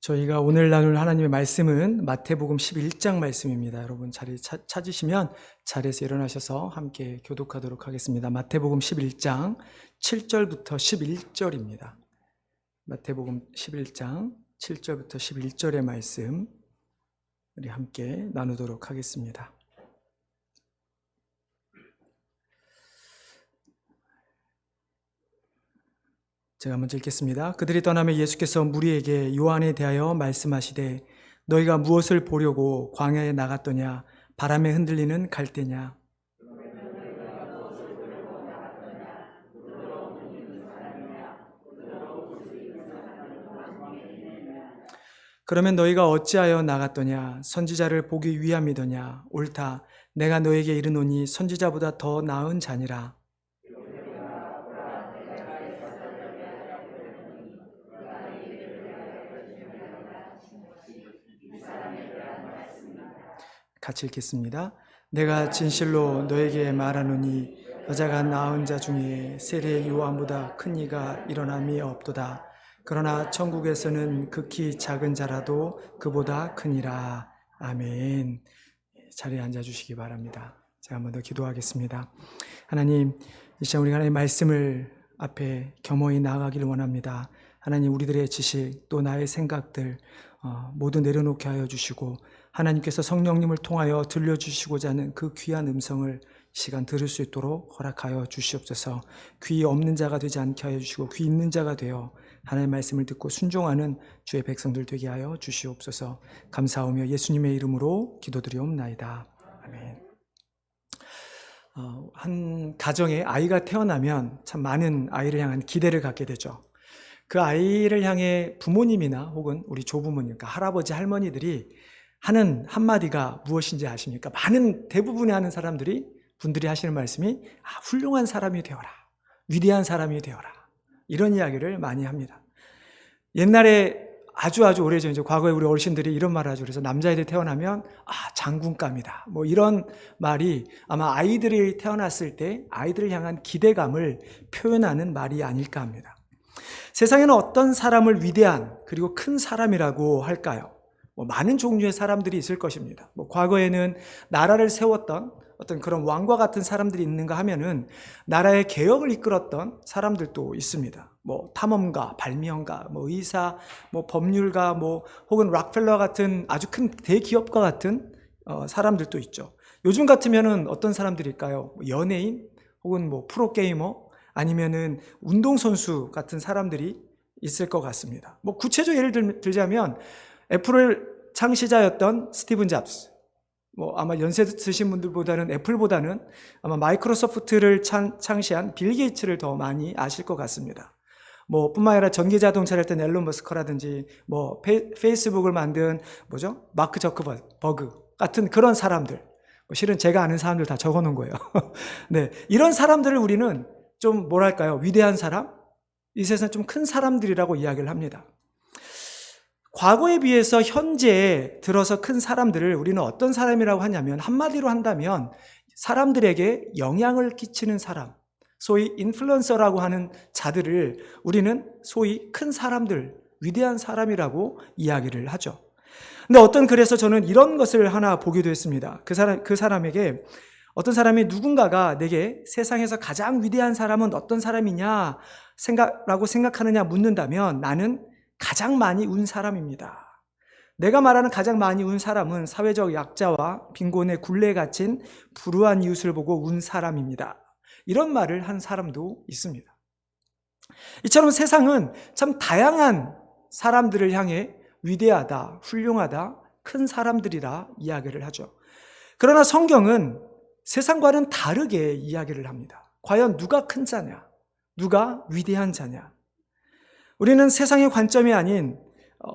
저희가 오늘 나눌 하나님의 말씀은 마태복음 11장 말씀입니다. 여러분 자리 찾으시면 자리에서 일어나셔서 함께 교독하도록 하겠습니다. 마태복음 11장 7절부터 11절입니다. 마태복음 11장 7절부터 11절의 말씀 우리 함께 나누도록 하겠습니다. 제가 먼저 읽겠습니다. 그들이 떠나며 예수께서 무리에게 요한에 대하여 말씀하시되 너희가 무엇을 보려고 광야에 나갔더냐? 바람에 흔들리는 갈대냐? 그러면 너희가 어찌하여 나갔더냐? 선지자를 보기 위함이더냐? 옳다. 내가 너에게 이르노니 선지자보다 더 나은 자니라. 같이 읽겠습니다. 내가 진실로 너에게 말하노니 여자가 낳은 자 중에 세례 요한보다 큰 이가 일어남이 없도다. 그러나 천국에서는 극히 작은 자라도 그보다 크니라. 아멘. 자리에 앉아주시기 바랍니다. 제가 한번 더 기도하겠습니다. 하나님, 이 시간 우리가 하나님의 말씀을 앞에 겸허히 나아가기를 원합니다. 하나님, 우리들의 지식 또 나의 생각들 모두 내려놓게 하여 주시고 하나님께서 성령님을 통하여 들려주시고자 하는 그 귀한 음성을 시간 들을 수 있도록 허락하여 주시옵소서. 귀 없는 자가 되지 않게 하여 주시고 귀 있는 자가 되어 하나님의 말씀을 듣고 순종하는 주의 백성들 되게 하여 주시옵소서. 감사하며 예수님의 이름으로 기도드리옵나이다. 아멘. 한 가정에 아이가 태어나면 참 많은 아이를 향한 기대를 갖게 되죠. 그 아이를 향해 부모님이나 혹은 우리 조부모님, 그러니까 할아버지, 할머니들이 하는 한마디가 무엇인지 아십니까? 많은 대부분의 하는 분들이 하시는 말씀이 훌륭한 사람이 되어라, 위대한 사람이 되어라, 이런 이야기를 많이 합니다. 옛날에 아주 오래전 이제 과거에 우리 어르신들이 이런 말을 하죠. 그래서 남자애들 태어나면 장군감이다, 뭐 이런 말이 아마 아이들이 태어났을 때 아이들을 향한 기대감을 표현하는 말이 아닐까 합니다. 세상에는 어떤 사람을 위대한 그리고 큰 사람이라고 할까요? 많은 종류의 사람들이 있을 것입니다. 과거에는 나라를 세웠던 어떤 그런 왕과 같은 사람들이 있는가 하면은 나라의 개혁을 이끌었던 사람들도 있습니다. 탐험가, 발명가, 의사, 법률가, 혹은 락펠러 같은 아주 큰 대기업가 같은 사람들도 있죠. 요즘 같으면은 어떤 사람들일까요? 연예인, 혹은 프로게이머, 아니면은 운동선수 같은 사람들이 있을 것 같습니다. 구체적 예를 들자면 애플을 창시자였던 스티븐 잡스, 아마 연세 드신 분들보다는 애플보다는 아마 마이크로소프트를 창시한 빌 게이츠를 더 많이 아실 것 같습니다. 뿐만 아니라 전기 자동차를 했던 앨런 머스크라든지 페이스북을 만든 마크 저커버그 같은 그런 사람들, 실은 제가 아는 사람들 다 적어놓은 거예요. 네, 이런 사람들을 우리는 좀 위대한 사람, 이 세상 좀 큰 사람들이라고 이야기를 합니다. 과거에 비해서 현재에 들어서 큰 사람들을 우리는 어떤 사람이라고 하냐면, 한마디로 한다면 사람들에게 영향을 끼치는 사람, 소위 인플루언서라고 하는 자들을 우리는 소위 큰 사람들, 위대한 사람이라고 이야기를 하죠. 근데 어떤 글에서 저는 이런 것을 하나 보기도 했습니다. 그 사람에게 어떤 사람이 누군가가 내게 세상에서 가장 위대한 사람은 어떤 사람이냐 라고 생각하느냐 묻는다면 나는 가장 많이 운 사람입니다. 내가 말하는 가장 많이 운 사람은 사회적 약자와 빈곤의 굴레에 갇힌 불우한 이웃을 보고 운 사람입니다. 이런 말을 한 사람도 있습니다. 이처럼 세상은 참 다양한 사람들을 향해 위대하다, 훌륭하다, 큰 사람들이라 이야기를 하죠. 그러나 성경은 세상과는 다르게 이야기를 합니다. 과연 누가 큰 자냐? 누가 위대한 자냐? 우리는 세상의 관점이 아닌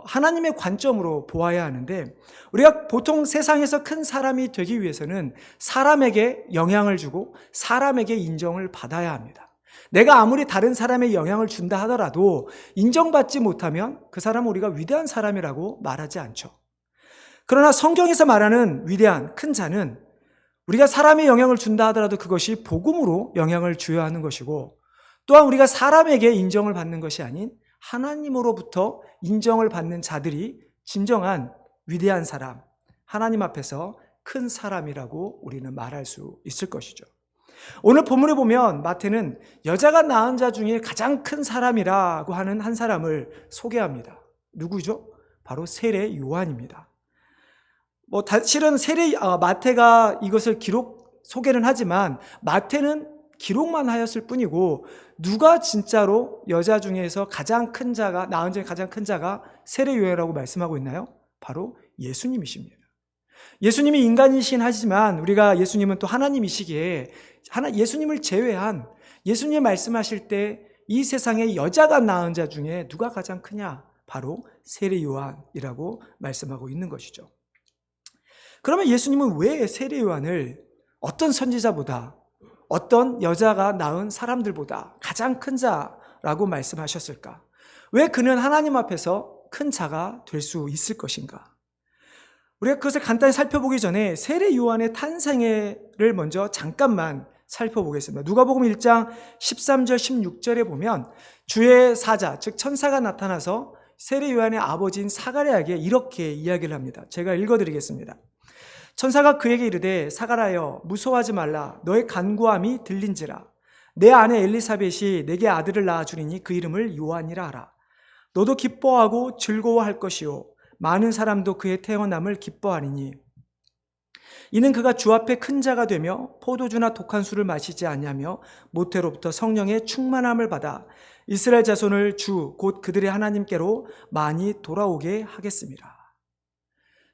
하나님의 관점으로 보아야 하는데, 우리가 보통 세상에서 큰 사람이 되기 위해서는 사람에게 영향을 주고 사람에게 인정을 받아야 합니다. 내가 아무리 다른 사람의 영향을 준다 하더라도 인정받지 못하면 그 사람은 우리가 위대한 사람이라고 말하지 않죠. 그러나 성경에서 말하는 위대한 큰 자는 우리가 사람의 영향을 준다 하더라도 그것이 복음으로 영향을 줘야 하는 것이고, 또한 우리가 사람에게 인정을 받는 것이 아닌 하나님으로부터 인정을 받는 자들이 진정한 위대한 사람, 하나님 앞에서 큰 사람이라고 우리는 말할 수 있을 것이죠. 오늘 본문에 보면 마태는 여자가 낳은 자 중에 가장 큰 사람이라고 하는 한 사람을 소개합니다. 누구죠? 바로 세례 요한입니다. 실은 마태가 이것을 소개는 하지만 마태는 기록만 하였을 뿐이고, 누가 진짜로 여자 중에서 낳은 중에 가장 큰 자가 세례 요한이라고 말씀하고 있나요? 바로 예수님이십니다. 예수님이 인간이신 하지만 우리가 예수님은 또 하나님이시기에 예수님을 제외한, 예수님 말씀하실 때 이 세상에 여자가 낳은 자 중에 누가 가장 크냐? 바로 세례 요한이라고 말씀하고 있는 것이죠. 그러면 예수님은 왜 세례 요한을 어떤 선지자보다, 어떤 여자가 낳은 사람들보다 가장 큰 자라고 말씀하셨을까? 왜 그는 하나님 앞에서 큰 자가 될 수 있을 것인가? 우리가 그것을 간단히 살펴보기 전에 세례 요한의 탄생을 먼저 잠깐만 살펴보겠습니다. 누가복음 1장 13절 16절에 보면 주의 사자, 즉 천사가 나타나서 세례 요한의 아버지인 사가랴에게 이렇게 이야기를 합니다. 제가 읽어드리겠습니다. 천사가 그에게 이르되 사가랴여 무서워하지 말라. 너의 간구함이 들린지라. 내 아내 엘리사벳이 내게 아들을 낳아주리니 그 이름을 요한이라 하라. 너도 기뻐하고 즐거워할 것이요 많은 사람도 그의 태어남을 기뻐하리니 이는 그가 주 앞에 큰 자가 되며 포도주나 독한 술을 마시지 아니하며 모태로부터 성령의 충만함을 받아 이스라엘 자손을 주 곧 그들의 하나님께로 많이 돌아오게 하겠습니다.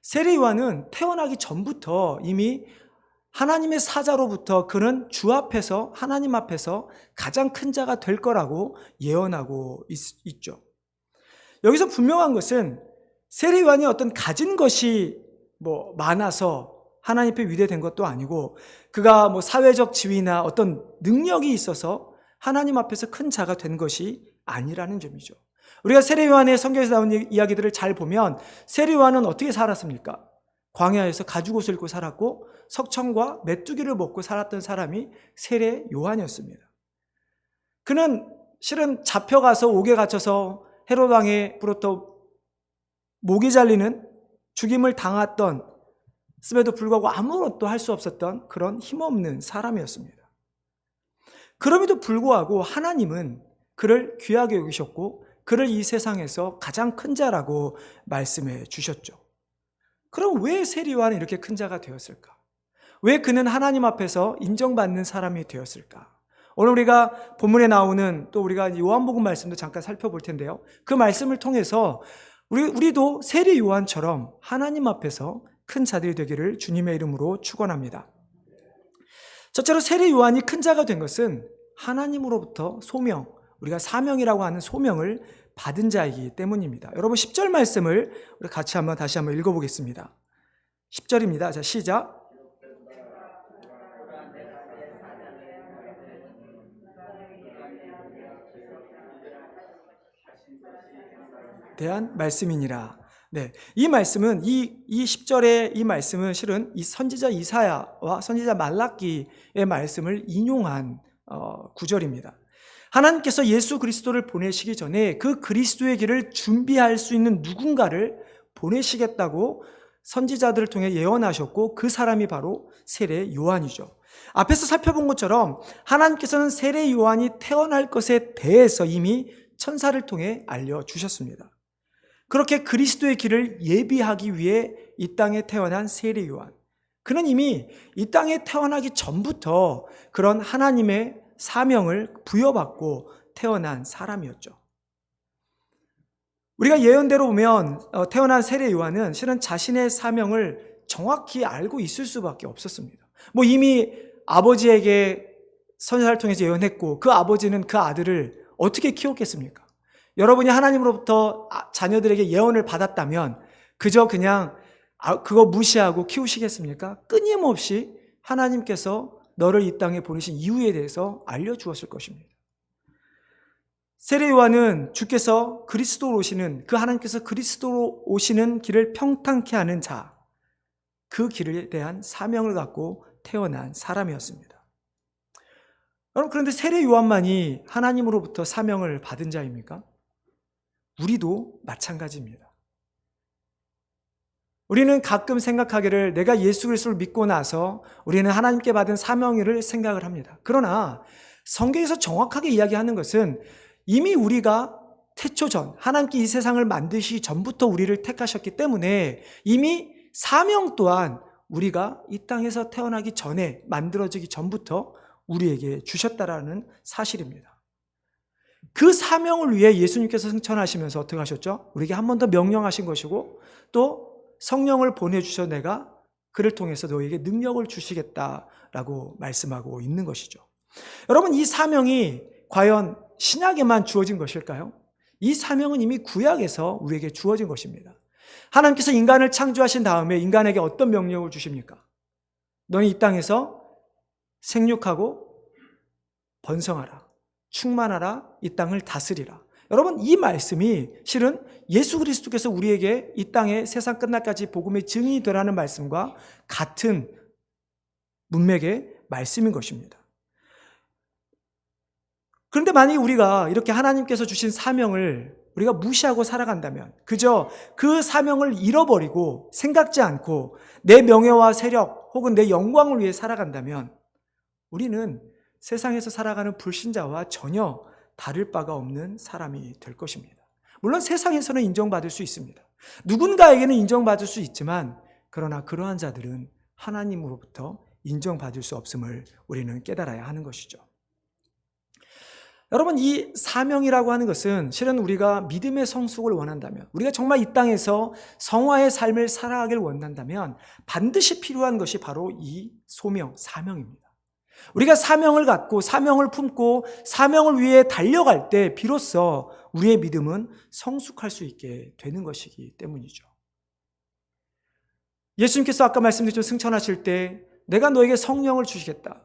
세례 요한은 태어나기 전부터 이미 하나님의 사자로부터 그는 주 앞에서, 하나님 앞에서 가장 큰 자가 될 거라고 예언하고 있죠. 여기서 분명한 것은 세례 요한이 어떤 가진 것이 많아서 하나님 앞에 위대된 것도 아니고, 그가 사회적 지위나 어떤 능력이 있어서 하나님 앞에서 큰 자가 된 것이 아니라는 점이죠. 우리가 세례 요한의 성경에서 나온 이야기들을 잘 보면 세례 요한은 어떻게 살았습니까? 광야에서 가죽옷을 입고 살았고 석청과 메뚜기를 먹고 살았던 사람이 세례 요한이었습니다. 그는 실은 잡혀가서 옥에 갇혀서 헤롯 왕으로부터 목이 잘리는 죽임을 당했던, 씀에도 불구하고 아무것도 할 수 없었던 그런 힘없는 사람이었습니다. 그럼에도 불구하고 하나님은 그를 귀하게 여기셨고 그를 이 세상에서 가장 큰 자라고 말씀해 주셨죠. 그럼 왜 세례 요한이 이렇게 큰 자가 되었을까? 왜 그는 하나님 앞에서 인정받는 사람이 되었을까? 오늘 우리가 본문에 나오는, 또 우리가 요한복음 말씀도 잠깐 살펴볼 텐데요. 그 말씀을 통해서 우리도 세례 요한처럼 하나님 앞에서 큰 자들이 되기를 주님의 이름으로 축원합니다. 첫째로 세례 요한이 큰 자가 된 것은 하나님으로부터 소명, 우리가 사명이라고 하는 소명을 받은 자이기 때문입니다. 여러분 10절 말씀을 우리 같이 다시 한번 읽어보겠습니다. 10절입니다. 자, 시작. 대한 말씀이니라. 네, 이 말씀은 이 10절의 이 말씀은 실은 이 선지자 이사야와 선지자 말라기의 말씀을 인용한 구절입니다. 하나님께서 예수 그리스도를 보내시기 전에 그 그리스도의 길을 준비할 수 있는 누군가를 보내시겠다고 선지자들을 통해 예언하셨고, 그 사람이 바로 세례 요한이죠. 앞에서 살펴본 것처럼 하나님께서는 세례 요한이 태어날 것에 대해서 이미 천사를 통해 알려주셨습니다. 그렇게 그리스도의 길을 예비하기 위해 이 땅에 태어난 세례 요한, 그는 이미 이 땅에 태어나기 전부터 그런 하나님의 사명을 부여받고 태어난 사람이었죠. 우리가 예언대로 보면 태어난 세례 요한은 실은 자신의 사명을 정확히 알고 있을 수밖에 없었습니다. 이미 아버지에게 선지자를 통해서 예언했고, 그 아버지는 그 아들을 어떻게 키웠겠습니까? 여러분이 하나님으로부터 자녀들에게 예언을 받았다면 그저 그냥 그거 무시하고 키우시겠습니까? 끊임없이 하나님께서 너를 이 땅에 보내신 이유에 대해서 알려주었을 것입니다. 세례 요한은 주께서 그리스도로 오시는, 그 하나님께서 그리스도로 오시는 길을 평탄케 하는 자, 그 길에 대한 사명을 갖고 태어난 사람이었습니다. 여러분, 그런데 세례 요한만이 하나님으로부터 사명을 받은 자입니까? 우리도 마찬가지입니다. 우리는 가끔 생각하기를 내가 예수 그리스도를 믿고 나서 우리는 하나님께 받은 사명을 생각을 합니다. 그러나 성경에서 정확하게 이야기하는 것은 이미 우리가 태초전, 하나님께 이 세상을 만드시기 전부터 우리를 택하셨기 때문에 이미 사명 또한 우리가 이 땅에서 태어나기 전에, 만들어지기 전부터 우리에게 주셨다라는 사실입니다. 그 사명을 위해 예수님께서 승천하시면서 어떻게 하셨죠? 우리에게 한 번 더 명령하신 것이고 또 성령을 보내주셔 내가 그를 통해서 너에게 능력을 주시겠다라고 말씀하고 있는 것이죠. 여러분, 이 사명이 과연 신약에만 주어진 것일까요? 이 사명은 이미 구약에서 우리에게 주어진 것입니다. 하나님께서 인간을 창조하신 다음에 인간에게 어떤 명령을 주십니까? 너는 이 땅에서 생육하고 번성하라, 충만하라, 이 땅을 다스리라. 여러분, 이 말씀이 실은 예수 그리스도께서 우리에게 이 땅에 세상 끝날까지 복음의 증인이 되라는 말씀과 같은 문맥의 말씀인 것입니다. 그런데 만약에 우리가 이렇게 하나님께서 주신 사명을 우리가 무시하고 살아간다면, 그저 그 사명을 잃어버리고 생각지 않고 내 명예와 세력 혹은 내 영광을 위해 살아간다면 우리는 세상에서 살아가는 불신자와 전혀 다를 바가 없는 사람이 될 것입니다. 물론 세상에서는 인정받을 수 있습니다. 누군가에게는 인정받을 수 있지만 그러나 그러한 자들은 하나님으로부터 인정받을 수 없음을 우리는 깨달아야 하는 것이죠. 여러분, 이 사명이라고 하는 것은 실은 우리가 믿음의 성숙을 원한다면, 우리가 정말 이 땅에서 성화의 삶을 살아가길 원한다면 반드시 필요한 것이 바로 이 소명, 사명입니다. 우리가 사명을 갖고 사명을 품고 사명을 위해 달려갈 때 비로소 우리의 믿음은 성숙할 수 있게 되는 것이기 때문이죠. 예수님께서 아까 말씀드렸죠. 승천하실 때 내가 너에게 성령을 주시겠다.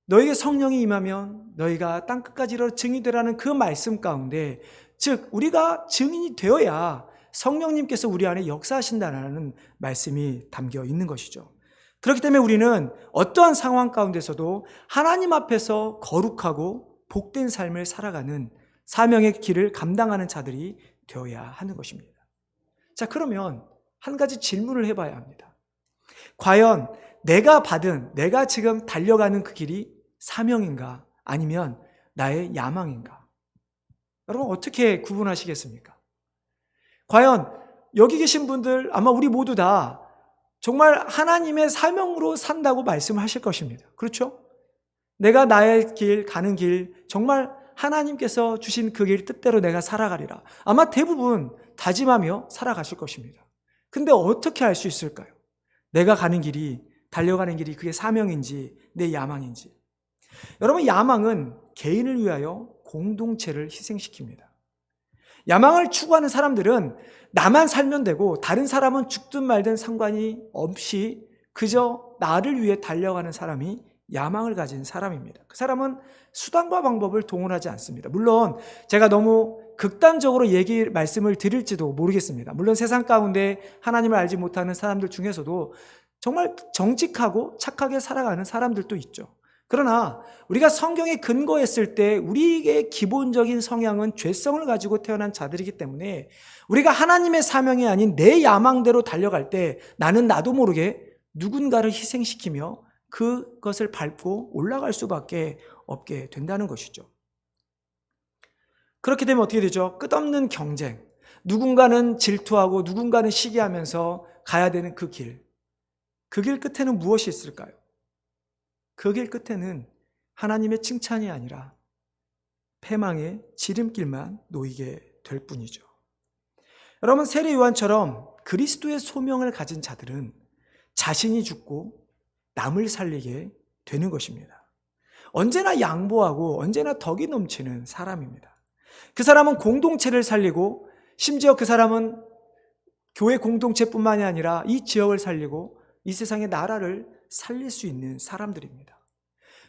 너에게 성령이 임하면 너희가 땅끝까지 이르러 증인이 되라는 그 말씀 가운데, 즉 우리가 증인이 되어야 성령님께서 우리 안에 역사하신다는 말씀이 담겨 있는 것이죠. 그렇기 때문에 우리는 어떠한 상황 가운데서도 하나님 앞에서 거룩하고 복된 삶을 살아가는 사명의 길을 감당하는 자들이 되어야 하는 것입니다. 자, 그러면 한 가지 질문을 해봐야 합니다. 과연 내가 지금 달려가는 그 길이 사명인가 아니면 나의 야망인가? 여러분, 어떻게 구분하시겠습니까? 과연 여기 계신 분들 아마 우리 모두 다 정말 하나님의 사명으로 산다고 말씀하실 것입니다. 그렇죠? 내가 나의 길, 가는 길, 정말 하나님께서 주신 그 길 뜻대로 내가 살아가리라. 아마 대부분 다짐하며 살아가실 것입니다. 근데 어떻게 알 수 있을까요? 내가 가는 길이, 달려가는 길이 그게 사명인지 내 야망인지. 여러분, 야망은 개인을 위하여 공동체를 희생시킵니다. 야망을 추구하는 사람들은 나만 살면 되고 다른 사람은 죽든 말든 상관이 없이 그저 나를 위해 달려가는 사람이 야망을 가진 사람입니다. 그 사람은 수단과 방법을 동원하지 않습니다. 물론 제가 너무 극단적으로 말씀을 드릴지도 모르겠습니다. 물론 세상 가운데 하나님을 알지 못하는 사람들 중에서도 정말 정직하고 착하게 살아가는 사람들도 있죠. 그러나 우리가 성경에 근거했을 때 우리의 기본적인 성향은 죄성을 가지고 태어난 자들이기 때문에 우리가 하나님의 사명이 아닌 내 야망대로 달려갈 때 나는 나도 모르게 누군가를 희생시키며 그것을 밟고 올라갈 수밖에 없게 된다는 것이죠. 그렇게 되면 어떻게 되죠? 끝없는 경쟁, 누군가는 질투하고 누군가는 시기하면서 가야 되는 그 길 끝에는 무엇이 있을까요? 그 길 끝에는 하나님의 칭찬이 아니라 패망의 지름길만 놓이게 될 뿐이죠. 여러분, 세례 요한처럼 그리스도의 소명을 가진 자들은 자신이 죽고 남을 살리게 되는 것입니다. 언제나 양보하고 언제나 덕이 넘치는 사람입니다. 그 사람은 공동체를 살리고 심지어 그 사람은 교회 공동체뿐만이 아니라 이 지역을 살리고 이 세상의 나라를 살릴 수 있는 사람들입니다.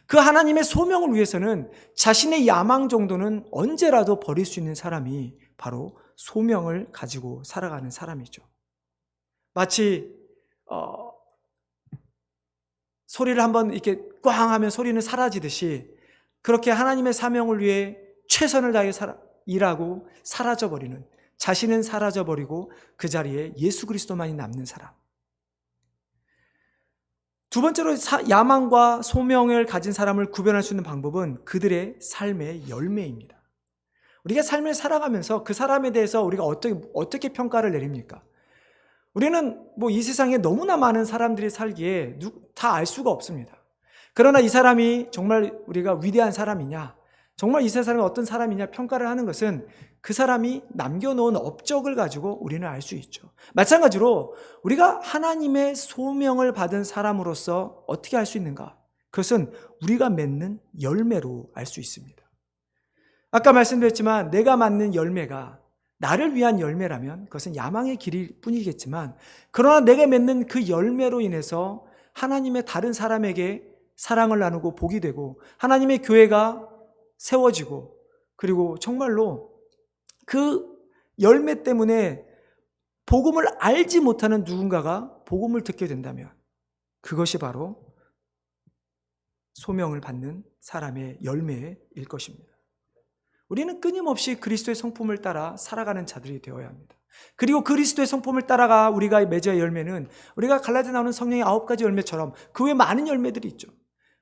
그 하나님의 소명을 위해서는 자신의 야망 정도는 언제라도 버릴 수 있는 사람이 바로 소명을 가지고 살아가는 사람이죠. 마치 소리를 한번 이렇게 꽝 하면 소리는 사라지듯이 그렇게 하나님의 사명을 위해 최선을 다해 일하고 사라져버리는, 자신은 사라져버리고 그 자리에 예수 그리스도만이 남는 사람. 두 번째로 야망과 소명을 가진 사람을 구별할 수 있는 방법은 그들의 삶의 열매입니다. 우리가 삶을 살아가면서 그 사람에 대해서 우리가 어떻게 평가를 내립니까? 우리는 이 세상에 너무나 많은 사람들이 살기에 다 알 수가 없습니다. 그러나 이 사람이 정말 우리가 위대한 사람이냐, 정말 이 세상에 어떤 사람이냐 평가를 하는 것은 그 사람이 남겨놓은 업적을 가지고 우리는 알 수 있죠. 마찬가지로 우리가 하나님의 소명을 받은 사람으로서 어떻게 알 수 있는가? 그것은 우리가 맺는 열매로 알 수 있습니다. 아까 말씀드렸지만 내가 맞는 열매가 나를 위한 열매라면 그것은 야망의 길일 뿐이겠지만, 그러나 내가 맺는 그 열매로 인해서 하나님의 다른 사람에게 사랑을 나누고 복이 되고 하나님의 교회가 세워지고, 그리고 정말로 그 열매 때문에 복음을 알지 못하는 누군가가 복음을 듣게 된다면 그것이 바로 소명을 받는 사람의 열매일 것입니다. 우리는 끊임없이 그리스도의 성품을 따라 살아가는 자들이 되어야 합니다. 그리고 그리스도의 성품을 따라가 우리가 맺어야 열매는 우리가 갈라디아에 나오는 성령의 9가지 열매처럼 그 외에 많은 열매들이 있죠.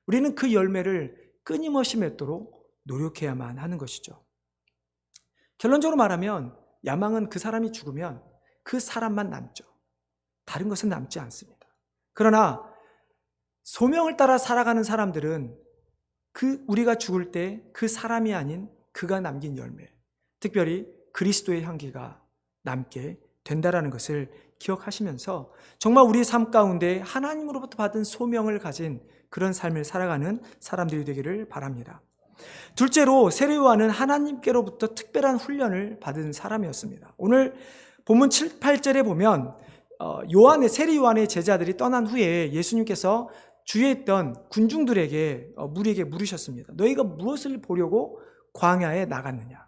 우리는 그 열매를 끊임없이 맺도록 노력해야만 하는 것이죠. 결론적으로 말하면 야망은 그 사람이 죽으면 그 사람만 남죠. 다른 것은 남지 않습니다. 그러나 소명을 따라 살아가는 사람들은 우리가 죽을 때 그 사람이 아닌 그가 남긴 열매, 특별히 그리스도의 향기가 남게 된다라는 것을 기억하시면서 정말 우리 삶 가운데 하나님으로부터 받은 소명을 가진 그런 삶을 살아가는 사람들이 되기를 바랍니다. 둘째로 세례 요한은 하나님께로부터 특별한 훈련을 받은 사람이었습니다. 오늘 본문 7, 8절에 보면 세례 요한의 제자들이 떠난 후에 예수님께서 주위에 있던 군중들에게 무리에게 물으셨습니다. 너희가 무엇을 보려고 광야에 나갔느냐?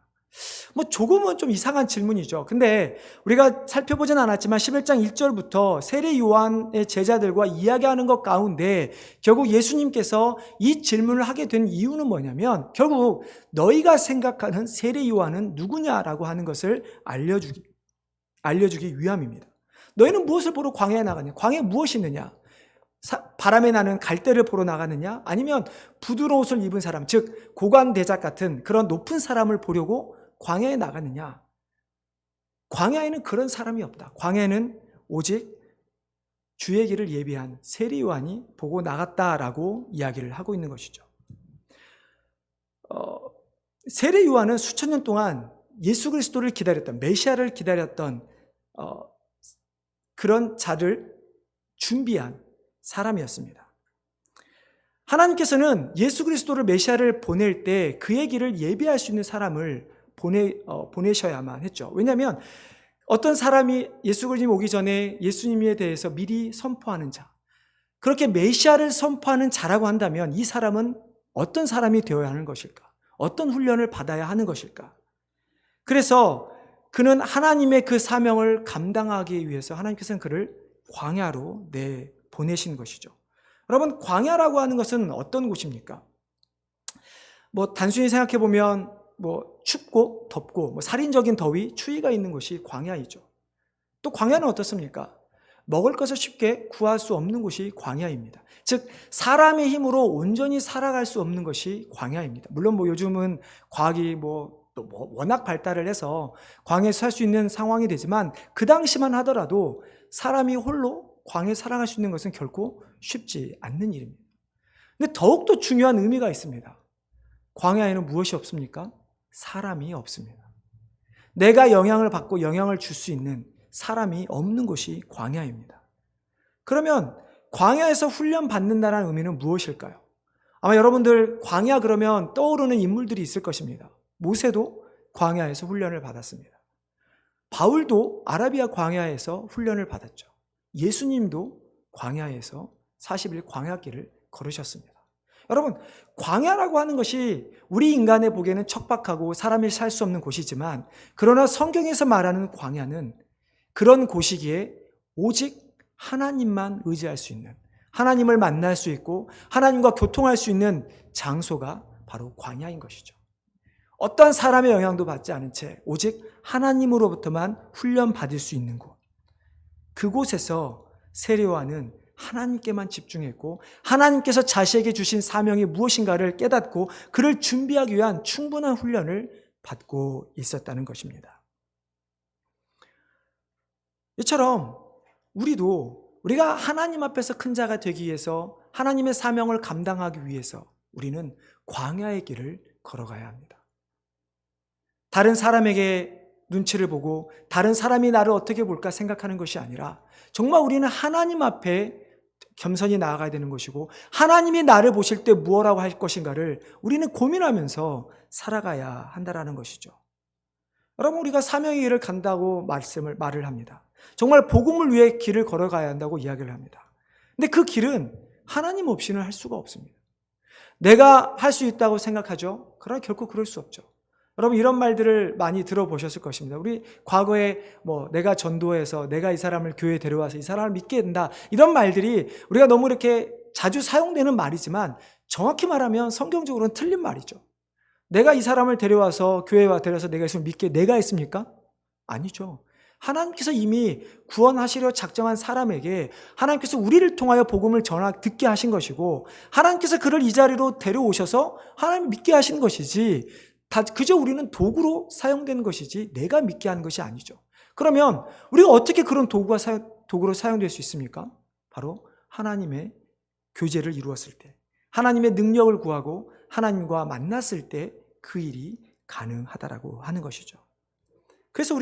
조금은 좀 이상한 질문이죠. 근데 우리가 살펴보진 않았지만 11장 1절부터 세례 요한의 제자들과 이야기하는 것 가운데 결국 예수님께서 이 질문을 하게 된 이유는 뭐냐면 결국 너희가 생각하는 세례 요한은 누구냐라고 하는 것을 알려주기 위함입니다. 너희는 무엇을 보러 광야에 나가냐? 광야에 무엇이 있느냐? 바람에 나는 갈대를 보러 나갔느냐? 아니면 부드러운 옷을 입은 사람, 즉 고관대작 같은 그런 높은 사람을 보려고 광야에 나갔느냐? 광야에는 그런 사람이 없다. 광야에는 오직 주의 길을 예비한 세례 요한이 보고 나갔다라고 이야기를 하고 있는 것이죠. 세례 요한은 수천 년 동안 예수 그리스도를 기다렸던, 메시아를 기다렸던 그런 자를 준비한 사람이었습니다. 하나님께서는 예수 그리스도를 메시아를 보낼 때 그의 길을 예비할 수 있는 사람을 보내셔야만 했죠. 왜냐하면 어떤 사람이 예수 그리스도님 오기 전에 예수님에 대해서 미리 선포하는 자, 그렇게 메시아를 선포하는 자라고 한다면 이 사람은 어떤 사람이 되어야 하는 것일까? 어떤 훈련을 받아야 하는 것일까? 그래서 그는 하나님의 그 사명을 감당하기 위해서 하나님께서는 그를 광야로 보내신 것이죠. 여러분, 광야라고 하는 것은 어떤 곳입니까? 단순히 생각해 보면 춥고 덥고 살인적인 더위, 추위가 있는 곳이 광야이죠. 또 광야는 어떻습니까? 먹을 것을 쉽게 구할 수 없는 곳이 광야입니다. 즉 사람의 힘으로 온전히 살아갈 수 없는 것이 광야입니다. 물론 요즘은 과학이 워낙 발달을 해서 광야에서 살 수 있는 상황이 되지만 그 당시만 하더라도 사람이 홀로 광야에 살아갈 수 있는 것은 결코 쉽지 않는 일입니다. 근데 더욱더 중요한 의미가 있습니다. 광야에는 무엇이 없습니까? 사람이 없습니다. 내가 영향을 받고 영향을 줄 수 있는 사람이 없는 곳이 광야입니다. 그러면 광야에서 훈련받는다는 의미는 무엇일까요? 아마 여러분들 광야 그러면 떠오르는 인물들이 있을 것입니다. 모세도 광야에서 훈련을 받았습니다. 바울도 아라비아 광야에서 훈련을 받았죠. 예수님도 광야에서 40일 광야길을 걸으셨습니다. 여러분, 광야라고 하는 것이 우리 인간의 보기에는 척박하고 사람이 살 수 없는 곳이지만, 그러나 성경에서 말하는 광야는 그런 곳이기에 오직 하나님만 의지할 수 있는, 하나님을 만날 수 있고 하나님과 교통할 수 있는 장소가 바로 광야인 것이죠. 어떠한 사람의 영향도 받지 않은 채 오직 하나님으로부터만 훈련받을 수 있는 곳, 그곳에서 세례요한은 하나님께만 집중했고 하나님께서 자신에게 주신 사명이 무엇인가를 깨닫고 그를 준비하기 위한 충분한 훈련을 받고 있었다는 것입니다. 이처럼 우리가 하나님 앞에서 큰 자가 되기 위해서, 하나님의 사명을 감당하기 위해서 우리는 광야의 길을 걸어가야 합니다. 다른 사람에게 눈치를 보고 다른 사람이 나를 어떻게 볼까 생각하는 것이 아니라 정말 우리는 하나님 앞에 겸손히 나아가야 되는 것이고 하나님이 나를 보실 때 무엇라고 할 것인가를 우리는 고민하면서 살아가야 한다는 것이죠. 여러분, 우리가 사명의 길을 간다고 말을 합니다. 정말 복음을 위해 길을 걸어가야 한다고 이야기를 합니다. 근데 그 길은 하나님 없이는 할 수가 없습니다. 내가 할 수 있다고 생각하죠? 그러나 결코 그럴 수 없죠. 여러분, 이런 말들을 많이 들어보셨을 것입니다. 우리 과거에 내가 전도해서 내가 이 사람을 교회에 데려와서 이 사람을 믿게 된다, 이런 말들이 우리가 너무 이렇게 자주 사용되는 말이지만 정확히 말하면 성경적으로는 틀린 말이죠. 내가 이 사람을 데려와서 교회에 데려와서 내가 있으면 믿게 내가 했습니까? 아니죠. 하나님께서 이미 구원하시려 작정한 사람에게 하나님께서 우리를 통하여 복음을 듣게 하신 것이고 하나님께서 그를 이 자리로 데려오셔서 하나님 믿게 하신 것이지, 그저 우리는 도구로 사용되는 것이지 내가 믿게 하는 것이 아니죠. 그러면 우리가 어떻게 그런 도구로 사용될 수 있습니까? 바로 하나님의 교제를 이루었을 때, 하나님의 능력을 구하고 하나님과 만났을 때 그 일이 가능하다라고 하는 것이죠. 그래서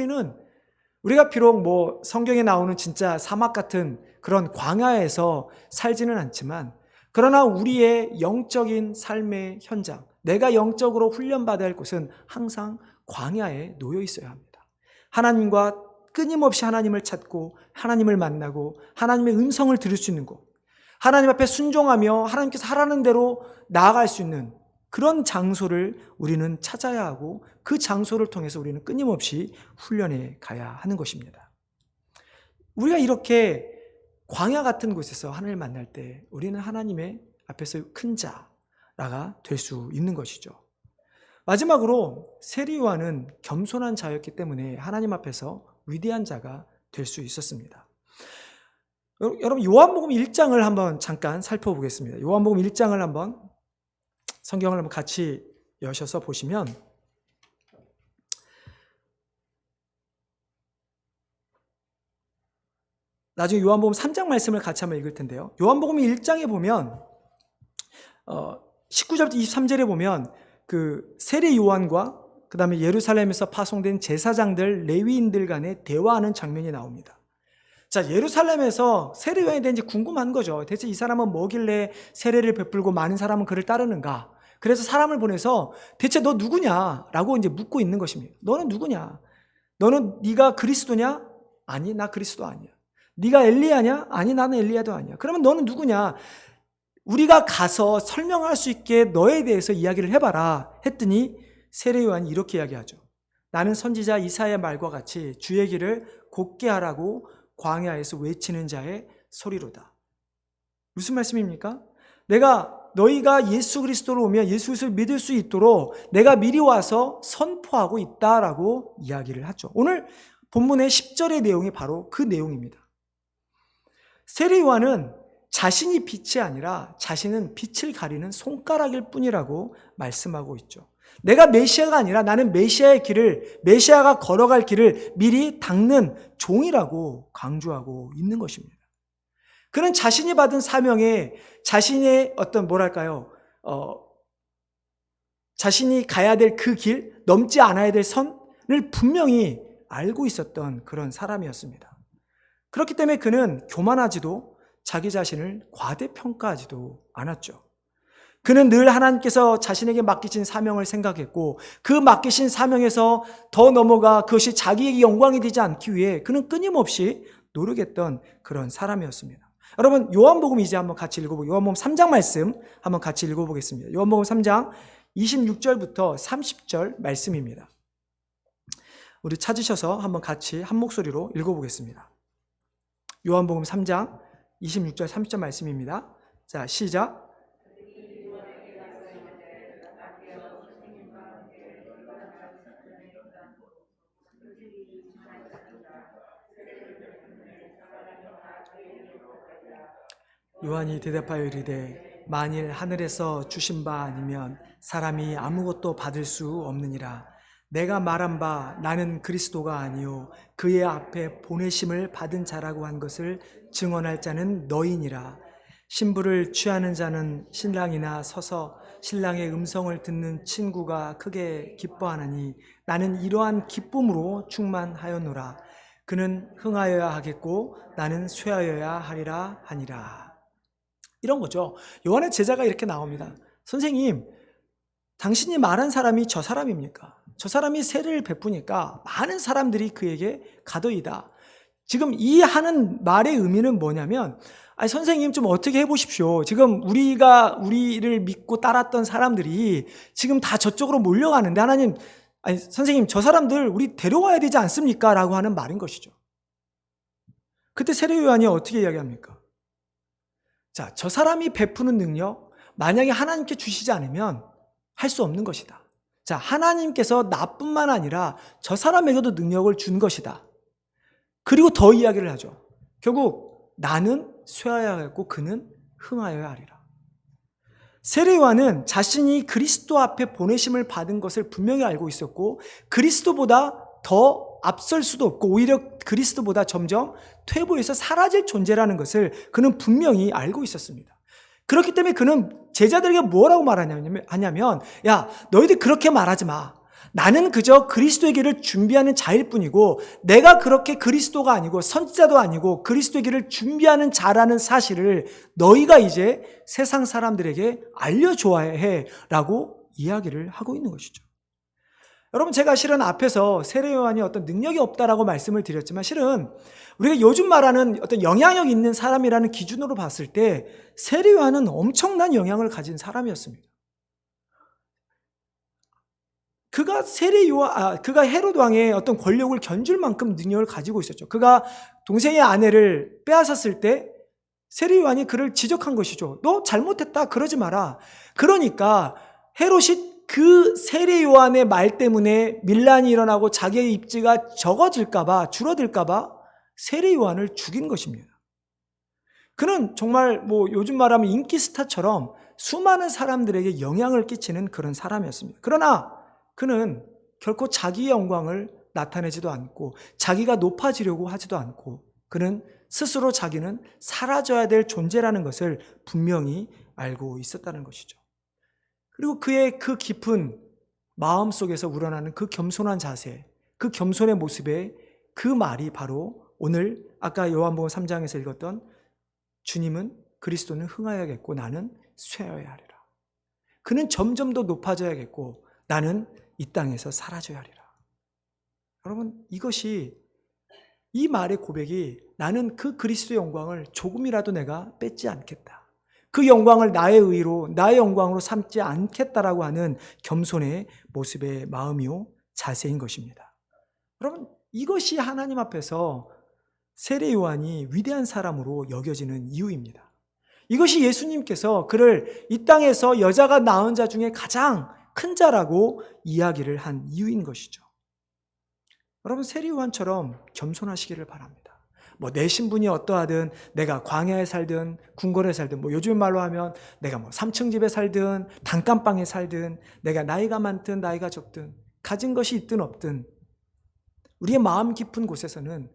우리가 비록 성경에 나오는 진짜 사막 같은 그런 광야에서 살지는 않지만, 그러나 우리의 영적인 삶의 현장, 내가 영적으로 훈련받아야 할 곳은 항상 광야에 놓여 있어야 합니다. 하나님과 끊임없이 하나님을 찾고 하나님을 만나고 하나님의 음성을 들을 수 있는 곳, 하나님 앞에 순종하며 하나님께서 하라는 대로 나아갈 수 있는 그런 장소를 우리는 찾아야 하고 그 장소를 통해서 우리는 끊임없이 훈련해 가야 하는 것입니다. 우리가 이렇게 광야 같은 곳에서 하나님을 만날 때 우리는 하나님의 앞에서 큰 자가 될 수 있는 것이죠. 마지막으로 세례요한은 겸손한 자였기 때문에 하나님 앞에서 위대한 자가 될 수 있었습니다. 여러분, 요한복음 1장을 한번 잠깐 살펴보겠습니다. 요한복음 1장을 한번 성경을 한번 같이 여셔서 보시면 나중에 요한복음 3장 말씀을 같이 한번 읽을 텐데요. 요한복음 1장에 보면 19절부터 23절에 보면 그 세례 요한과 그 다음에 예루살렘에서 파송된 제사장들, 레위인들 간에 대화하는 장면이 나옵니다. 자, 예루살렘에서 세례 요한에 대해 궁금한 거죠. 대체 이 사람은 뭐길래 세례를 베풀고 많은 사람은 그를 따르는가? 그래서 사람을 보내서 대체 너 누구냐라고 이제 묻고 있는 것입니다. 너는 누구냐? 네가 그리스도냐? 아니, 나 그리스도 아니야. 네가 엘리야냐? 아니, 나는 엘리야도 아니야. 그러면 너는 누구냐? 우리가 가서 설명할 수 있게 너에 대해서 이야기를 해봐라 했더니 세례 요한이 이렇게 이야기하죠. 나는 선지자 이사야의 말과 같이 주의 길을 곧게 하라고 광야에서 외치는 자의 소리로다. 무슨 말씀입니까? 너희가 예수 그리스도로 오면 예수 그리스도를 믿을 수 있도록 내가 미리 와서 선포하고 있다라고 이야기를 하죠. 오늘 본문의 10절의 내용이 바로 그 내용입니다. 세례 요한은 자신이 빛이 아니라 자신은 빛을 가리는 손가락일 뿐이라고 말씀하고 있죠. 내가 메시아가 아니라 나는 메시아가 걸어갈 길을 미리 닦는 종이라고 강조하고 있는 것입니다. 그는 자신이 받은 사명에 자신의 자신이 가야 될 그 길, 넘지 않아야 될 선을 분명히 알고 있었던 그런 사람이었습니다. 그렇기 때문에 그는 교만하지도 자기 자신을 과대평가하지도 않았죠. 그는 늘 하나님께서 자신에게 맡기신 사명을 생각했고 그 맡기신 사명에서 더 넘어가 그것이 자기에게 영광이 되지 않기 위해 그는 끊임없이 노력했던 그런 사람이었습니다. 여러분, 요한복음 이제 한번 같이 읽어보고 요한복음 3장 말씀 한번 같이 읽어보겠습니다. 요한복음 3장 26절부터 30절 말씀입니다. 우리 찾으셔서 한번 같이 한 목소리로 읽어보겠습니다. 요한복음 3장 26절 30절 말씀입니다. 자, 시작. 요한이 대답하여 이르되 만일 하늘에서 주신 바 아니면 사람이 아무것도 받을 수 없느니라. 내가 말한 바 나는 그리스도가 아니요 그의 앞에 보내심을 받은 자라고 한 것을 증언할 자는 너희니라. 신부를 취하는 자는 신랑이나 서서 신랑의 음성을 듣는 친구가 크게 기뻐하나니 나는 이러한 기쁨으로 충만하였노라. 그는 흥하여야 하겠고 나는 쇠하여야 하리라 하니라. 이런 거죠. 요한의 제자가 이렇게 나옵니다. 선생님, 당신이 말한 사람이 저 사람입니까? 저 사람이 세례를 베푸니까 많은 사람들이 그에게 가더이다. 지금 이 하는 말의 의미는 뭐냐면, 아니, 선생님 좀 어떻게 해보십시오. 지금 우리를 믿고 따랐던 사람들이 지금 다 저쪽으로 몰려가는데 하나님, 아니, 선생님 저 사람들 우리 데려와야 되지 않습니까? 라고 하는 말인 것이죠. 그때 세례 요한이 어떻게 이야기합니까? 자, 저 사람이 베푸는 능력, 만약에 하나님께 주시지 않으면 할 수 없는 것이다. 자, 하나님께서 나뿐만 아니라 저 사람에게도 능력을 준 것이다. 그리고 더 이야기를 하죠. 결국 나는 쇠하여야 하고 그는 흥하여야 하리라. 세례 요한은 자신이 그리스도 앞에 보내심을 받은 것을 분명히 알고 있었고 그리스도보다 더 앞설 수도 없고 오히려 그리스도보다 점점 퇴보해서 사라질 존재라는 것을 그는 분명히 알고 있었습니다. 그렇기 때문에 그는 제자들에게 뭐라고 말하냐면 야, 너희들 그렇게 말하지 마. 나는 그저 그리스도의 길을 준비하는 자일 뿐이고 내가 그렇게 그리스도가 아니고 선지자도 아니고 그리스도의 길을 준비하는 자라는 사실을 너희가 이제 세상 사람들에게 알려줘야 해라고 이야기를 하고 있는 것이죠. 여러분, 제가 실은 앞에서 세례 요한이 어떤 능력이 없다라고 말씀을 드렸지만 실은 우리가 요즘 말하는 어떤 영향력 있는 사람이라는 기준으로 봤을 때 세례 요한은 엄청난 영향을 가진 사람이었습니다. 그가 그가 헤롯 왕의 어떤 권력을 견줄 만큼 능력을 가지고 있었죠. 그가 동생의 아내를 빼앗았을 때 세례 요한이 그를 지적한 것이죠. 너 잘못했다. 그러지 마라. 그러니까 헤롯이 그 세례 요한의 말 때문에 밀란이 일어나고 자기의 입지가 줄어들까봐 세례 요한을 죽인 것입니다. 그는 정말 요즘 말하면 인기 스타처럼 수많은 사람들에게 영향을 끼치는 그런 사람이었습니다. 그러나 그는 결코 자기의 영광을 나타내지도 않고 자기가 높아지려고 하지도 않고 그는 스스로 자기는 사라져야 될 존재라는 것을 분명히 알고 있었다는 것이죠. 그리고 그의 그 깊은 마음 속에서 우러나는 그 겸손한 자세, 그 겸손의 모습에 그 말이 바로 오늘 아까 요한복음 3장에서 읽었던 주님은 그리스도는 흥하여야겠고 나는 쇠하여야 하리라. 그는 점점 더 높아져야겠고 나는 이 땅에서 사라져야 하리라. 여러분, 이 말의 고백이 나는 그 그리스도의 영광을 조금이라도 내가 뺏지 않겠다. 그 영광을 나의 의로, 나의 영광으로 삼지 않겠다라고 하는 겸손의 모습의 마음이요, 자세인 것입니다. 여러분, 이것이 하나님 앞에서 세례 요한이 위대한 사람으로 여겨지는 이유입니다. 이것이 예수님께서 그를 이 땅에서 여자가 낳은 자 중에 가장 큰 자라고 이야기를 한 이유인 것이죠. 여러분, 세례 요한처럼 겸손하시기를 바랍니다. 내 신분이 어떠하든 내가 광야에 살든 궁궐에 살든 요즘 말로 하면 내가 3층 집에 살든 단칸방에 살든 내가 나이가 많든 나이가 적든 가진 것이 있든 없든 우리의 마음 깊은 곳에서는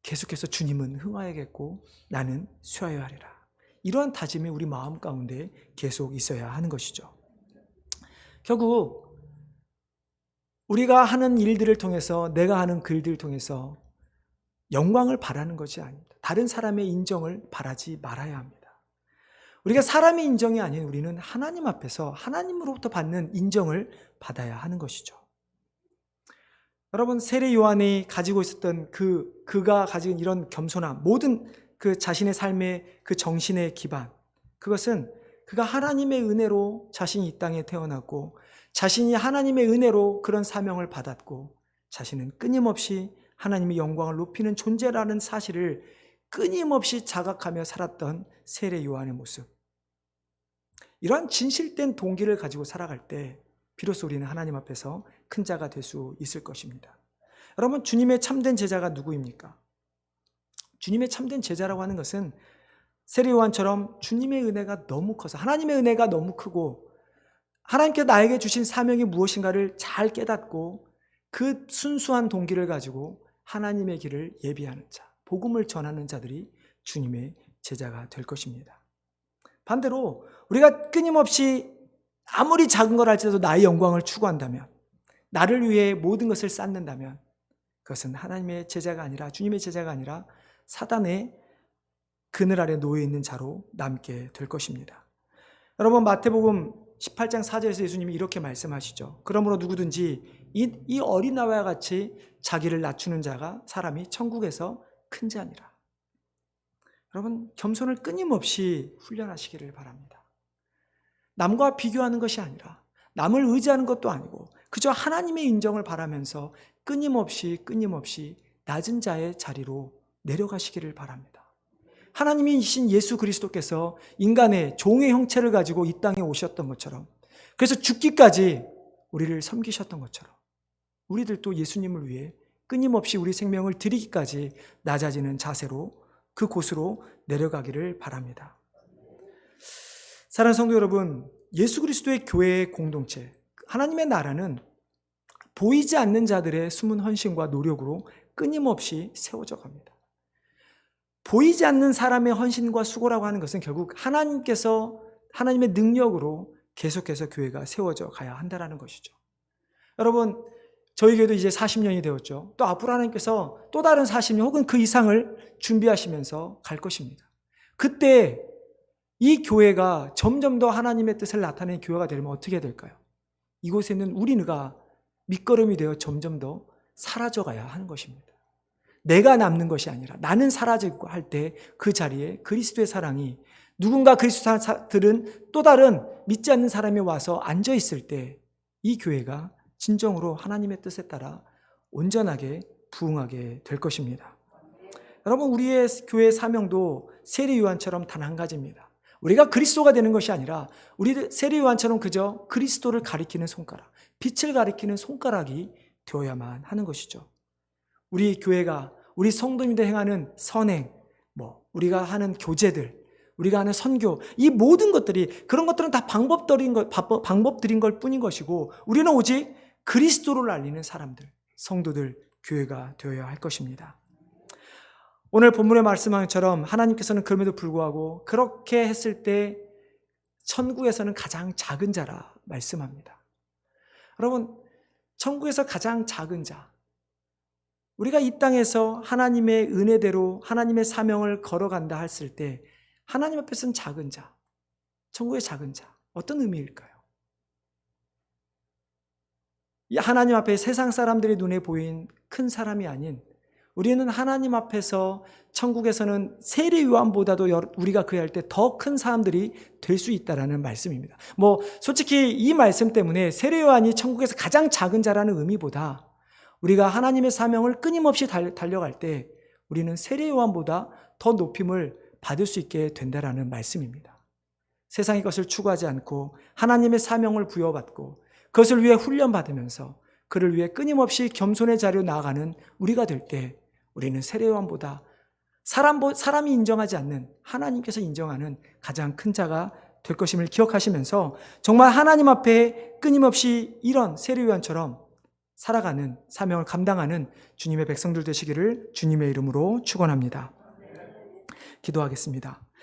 계속해서 주님은 흥하여야겠고 나는 쇠하여야 하리라. 이러한 다짐이 우리 마음 가운데 계속 있어야 하는 것이죠. 결국 우리가 하는 일들을 통해서 내가 하는 그 일들을 통해서 영광을 바라는 것이 아닙니다. 다른 사람의 인정을 바라지 말아야 합니다. 우리가 사람의 인정이 아닌 우리는 하나님 앞에서 하나님으로부터 받는 인정을 받아야 하는 것이죠. 여러분, 세례 요한이 가지고 있었던 그가 가진 이런 겸손함, 모든 그 자신의 삶의 그 정신의 기반, 그것은 그가 하나님의 은혜로 자신이 이 땅에 태어났고 자신이 하나님의 은혜로 그런 사명을 받았고 자신은 끊임없이 하나님의 영광을 높이는 존재라는 사실을 끊임없이 자각하며 살았던 세례 요한의 모습. 이러한 진실된 동기를 가지고 살아갈 때 비로소 우리는 하나님 앞에서 큰 자가 될 수 있을 것입니다. 여러분, 주님의 참된 제자가 누구입니까? 주님의 참된 제자라고 하는 것은 세례 요한처럼 주님의 은혜가 너무 커서, 하나님의 은혜가 너무 크고 하나님께 나에게 주신 사명이 무엇인가를 잘 깨닫고 그 순수한 동기를 가지고 하나님의 길을 예비하는 자, 복음을 전하는 자들이 주님의 제자가 될 것입니다. 반대로 우리가 끊임없이 아무리 작은 걸 할지라도 나의 영광을 추구한다면, 나를 위해 모든 것을 쌓는다면 그것은 하나님의 제자가 아니라, 주님의 제자가 아니라 사단의 그늘 아래 놓여 있는 자로 남게 될 것입니다. 여러분, 마태복음 18장 4절에서 예수님이 이렇게 말씀하시죠. 그러므로 누구든지 이 어린아이와 같이 자기를 낮추는 자가 사람이 천국에서 큰 자니라. 여러분, 겸손을 끊임없이 훈련하시기를 바랍니다. 남과 비교하는 것이 아니라, 남을 의지하는 것도 아니고 그저 하나님의 인정을 바라면서 끊임없이 낮은 자의 자리로 내려가시기를 바랍니다. 하나님이신 예수 그리스도께서 인간의 종의 형체를 가지고 이 땅에 오셨던 것처럼, 그래서 죽기까지 우리를 섬기셨던 것처럼 우리들도 예수님을 위해 끊임없이 우리 생명을 드리기까지 낮아지는 자세로 그 곳으로 내려가기를 바랍니다. 사랑하는 성도 여러분, 예수 그리스도의 교회의 공동체, 하나님의 나라는 보이지 않는 자들의 숨은 헌신과 노력으로 끊임없이 세워져 갑니다. 보이지 않는 사람의 헌신과 수고라고 하는 것은 결국 하나님의 능력으로 계속해서 교회가 세워져 가야 한다는 것이죠. 여러분, 저희 교회도 이제 40년이 되었죠. 또 앞으로 하나님께서 또 다른 40년 혹은 그 이상을 준비하시면서 갈 것입니다. 그때 이 교회가 점점 더 하나님의 뜻을 나타내는 교회가 되면 어떻게 될까요? 이곳에 있는 우리가 밑거름이 되어 점점 더 사라져가야 하는 것입니다. 내가 남는 것이 아니라 나는 사라지고 할 때 그 자리에 그리스도의 사랑이, 누군가 그리스도들은 또 다른 믿지 않는 사람이 와서 앉아 있을 때 이 교회가 진정으로 하나님의 뜻에 따라 온전하게 부응하게 될 것입니다. 여러분, 우리의 교회의 사명도 세례 요한처럼 단 한 가지입니다. 우리가 그리스도가 되는 것이 아니라 우리 세례 요한처럼 그저 그리스도를 가리키는 손가락, 빛을 가리키는 손가락이 되어야만 하는 것이죠. 우리 교회가, 우리 성도님들 행하는 선행, 우리가 하는 교제들, 우리가 하는 선교, 이 모든 것들이, 그런 것들은 다 방법들인 걸 뿐인 것이고, 우리는 오직 그리스도를 알리는 사람들, 성도들, 교회가 되어야 할 것입니다. 오늘 본문의 말씀한 것처럼 하나님께서는 그럼에도 불구하고 그렇게 했을 때 천국에서는 가장 작은 자라 말씀합니다. 여러분, 천국에서 가장 작은 자, 우리가 이 땅에서 하나님의 은혜대로 하나님의 사명을 걸어간다 했을 때 하나님 앞에서는 작은 자, 천국의 작은 자, 어떤 의미일까요? 이 하나님 앞에 세상 사람들의 눈에 보인 큰 사람이 아닌, 우리는 하나님 앞에서 천국에서는 세례 요한보다도 우리가 그해할 때 더 큰 사람들이 될 수 있다라는 말씀입니다. 솔직히 이 말씀 때문에 세례 요한이 천국에서 가장 작은 자라는 의미보다 우리가 하나님의 사명을 끊임없이 달려갈 때 우리는 세례 요한보다 더 높임을 받을 수 있게 된다라는 말씀입니다. 세상의 것을 추구하지 않고 하나님의 사명을 부여받고 그것을 위해 훈련받으면서 그를 위해 끊임없이 겸손의 자리로 나아가는 우리가 될 때 우리는 세례 요한보다 사람이 인정하지 않는 하나님께서 인정하는 가장 큰 자가 될 것임을 기억하시면서 정말 하나님 앞에 끊임없이 이런 세례 요한처럼 살아가는, 사명을 감당하는 주님의 백성들 되시기를 주님의 이름으로 축원합니다. 기도하겠습니다.